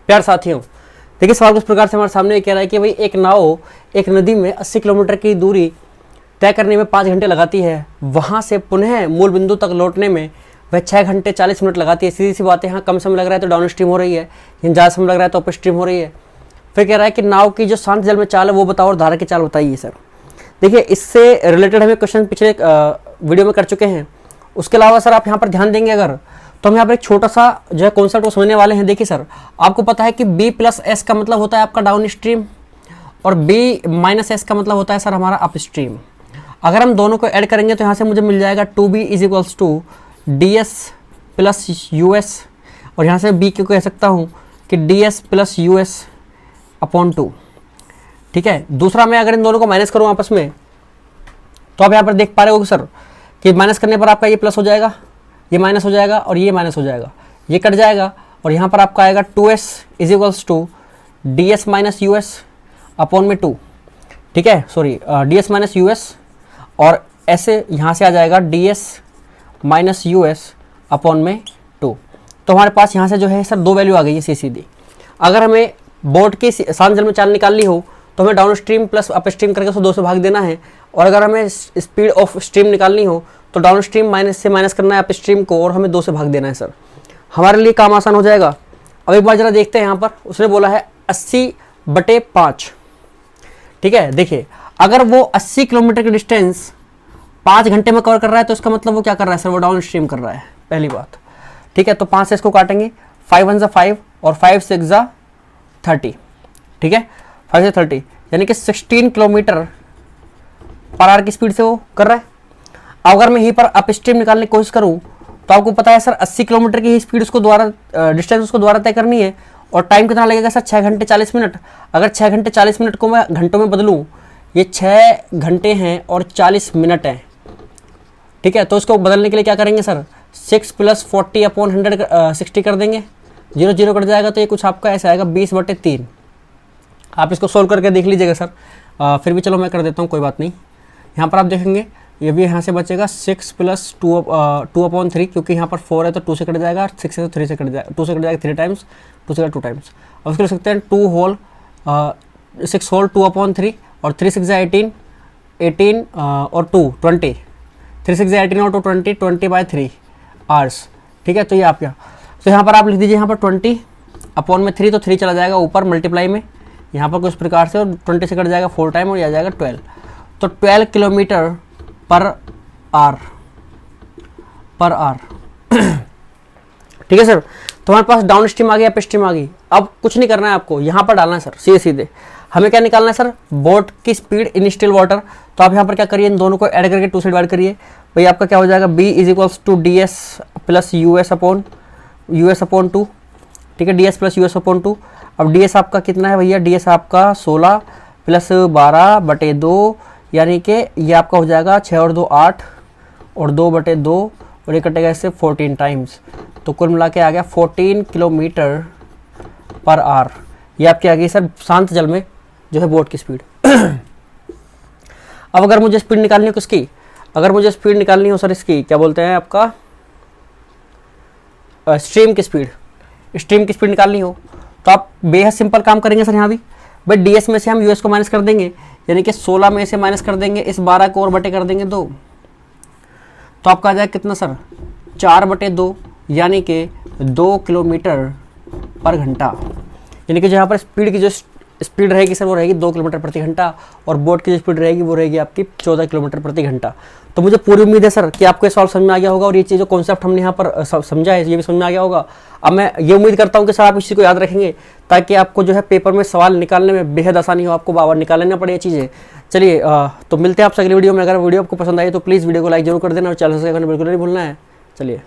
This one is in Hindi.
प्यार साथियों, देखिए सवाल कुछ प्रकार से हमारे सामने कह रहा है कि भाई एक नाव एक नदी में 80 किलोमीटर की दूरी तय करने में 5 घंटे लगाती है, वहाँ से पुनः मूल बिंदु तक लौटने में वह 6 घंटे 40 मिनट लगाती है। सीधी सी बात है, यहाँ कम समय लग रहा है तो डाउन स्ट्रीम हो रही है, यहाँ ज़्यादा समय लग रहा है तो अप स्ट्रीम हो रही है। फिर कह रहा है कि नाव की जो शांत जल में चाल है वो बताओ और धारा की चाल बताइए। सर देखिए, इससे रिलेटेड हमें क्वेश्चन पिछले वीडियो में कर चुके हैं। उसके अलावा सर आप यहाँ पर ध्यान देंगे अगर, तो हम यहाँ पर एक छोटा सा जो है कॉन्सेप्ट को समझने वाले हैं। देखिए सर, आपको पता है कि B+S का मतलब होता है आपका डाउन स्ट्रीम और B-S का मतलब होता है सर हमारा अप स्ट्रीम। अगर हम दोनों को ऐड करेंगे तो यहाँ से मुझे मिल जाएगा 2B = DS + US, और यहाँ से B को कह सकता हूँ कि DS + US/2। ठीक है, दूसरा मैं अगर इन दोनों को माइनस करूँ आपस में, तो आप यहाँ पर देख पा रहे हो सर कि माइनस करने पर आपका ये प्लस हो जाएगा, ये माइनस हो जाएगा और ये माइनस हो जाएगा, ये कट जाएगा और यहाँ पर आपका आएगा 2S = DS - US/2। ठीक है, सॉरी DS - US, और ऐसे यहाँ से आ जाएगा DS - US/2। तो हमारे पास यहाँ से जो है सर दो वैल्यू आ गई है सीधी। अगर हमें बोट की शांत जल में चाल निकालनी हो तो हमें down stream plus up stream करके उसको 2 से भाग देना है, और अगर हमें स्पीड ऑफ स्ट्रीम निकालनी हो तो डाउन स्ट्रीम माइनस करना है अप स्ट्रीम को और हमें 2 से भाग देना है। सर हमारे लिए काम आसान हो जाएगा। अब एक बार जरा देखते हैं, यहाँ पर उसने बोला है 80/5। ठीक है, देखिए अगर वो 80 किलोमीटर की डिस्टेंस 5 घंटे में कवर कर रहा है तो इसका मतलब वो क्या कर रहा है सर, वो डाउन स्ट्रीम कर रहा है, पहली बात। ठीक है, तो 5 से इसको काटेंगे, 5 × 5 और 5 × 6 = 30। ठीक है, 5 से 30 यानी कि 16 km/h की स्पीड से वो कर रहा है। अगर मैं यहीं पर अप स्ट्रीम निकालने की कोशिश करूं तो आपको पता है सर 80 किलोमीटर की ही स्पीड उसको द्वारा डिस्टेंस उसको द्वारा तय करनी है, और टाइम कितना लगेगा सर, 6 घंटे 40 मिनट। अगर 6 घंटे 40 मिनट को मैं घंटों में बदलूँ, ये 6 घंटे हैं और 40 मिनट हैं। ठीक है, तो इसको बदलने के लिए क्या करेंगे सर, 6 + 40/160 कर देंगे, 0 0 कट जाएगा तो ये कुछ आपका ऐसा आएगा 20/3। आप इसको सोल्व करके देख लीजिएगा सर। फिर भी चलो मैं कर देता हूँ, कोई बात नहीं। यहाँ पर आप देखेंगे ये भी यहाँ से बचेगा 6 + 2/3, क्योंकि यहाँ पर 4 है तो 2 से कट जाएगा, 6 है तो 3 से कट जाएगा, 2 से कट जाएगा 3 टाइम्स, 2 से कट 2 टाइम्स। अब इसको लिख सकते हैं 6 होल 2/3 और 3 6 = 18, 18 और 2 20, 3 6 = 18 और 2 20, 20/3 आवर्स। ठीक है, तो ये आप क्या, तो यहाँ पर आप लिख दीजिए यहाँ पर 20/3, तो 3 चला जाएगा ऊपर मल्टीप्लाई में यहाँ पर कुछ प्रकार से, और 20 से कट जाएगा 4 टाइम और यह आ जाएगा 12, तो 12 km/h। ठीक है सर, तो हमारे पास डाउन स्ट्रीम आ गई, अप स्ट्रीम आ गई। अब कुछ नहीं करना है आपको, यहाँ पर डालना है सर सीधे सीधे। हमें क्या निकालना है सर, बोट की स्पीड इन स्टिल वाटर। तो आप यहाँ पर क्या करिए, इन दोनों को ऐड करके 2 से डिवाइड करिए। भाई आपका क्या हो जाएगा, B = DS + US/2। ठीक है, DS + US/2। अब DS आपका कितना है भैया, DS आपका 16 + 12/2, यानी कि ये आपका हो जाएगा 6 और 2 8 और 2/2, और ये कटेगा इससे 14 टाइम्स। तो कुल मिला के आ गया 14 km/h। ये आपकी आ गई सर शांत जल में जो है बोट की स्पीड। अब अगर मुझे स्पीड निकालनी हो किसकी, अगर मुझे स्पीड निकालनी हो सर इसकी, क्या बोलते हैं आपका, स्ट्रीम की स्पीड, स्ट्रीम की स्पीड निकालनी हो तो आप बेहद सिंपल काम करेंगे सर। यहाँ भी भाई DS में से हम US को माइनस कर देंगे, यानी कि 16 में से माइनस कर देंगे, इस 12 को और बटे कर देंगे 2, तो आपका आ जाएगा कितना सर, 4/2, यानी कि 2 km/घंटा। यानी कि जहाँ पर स्पीड की जो स्पीड रहेगी सर वो रहेगी 2 km/घंटा, और बोट की जो स्पीड रहेगी वो रहेगी आपकी 14 km/घंटा। तो मुझे पूरी उम्मीद है सर कि आपको ये सवाल समझ में आ गया होगा, और ये चीज़ जो कॉन्सेप्ट हमने यहाँ पर समझा है ये भी समझ में आ गया होगा। अब मैं ये उम्मीद करता हूँ कि सर आप इस चीज़ को याद रखेंगे, ताकि आपको जो है पेपर में सवाल निकालने में बेहद आसानी हो, आपको बार निकालना ना पड़े ये चीज़ें। चलिए तो मिलते हैं आपसे अगली वीडियो में। अगर वीडियो आपको पसंद आई तो प्लीज़ वीडियो को लाइक जरूर कर देना, और चैनल सब्सक्राइब करना बिल्कुल नहीं भूलना है। चलिए।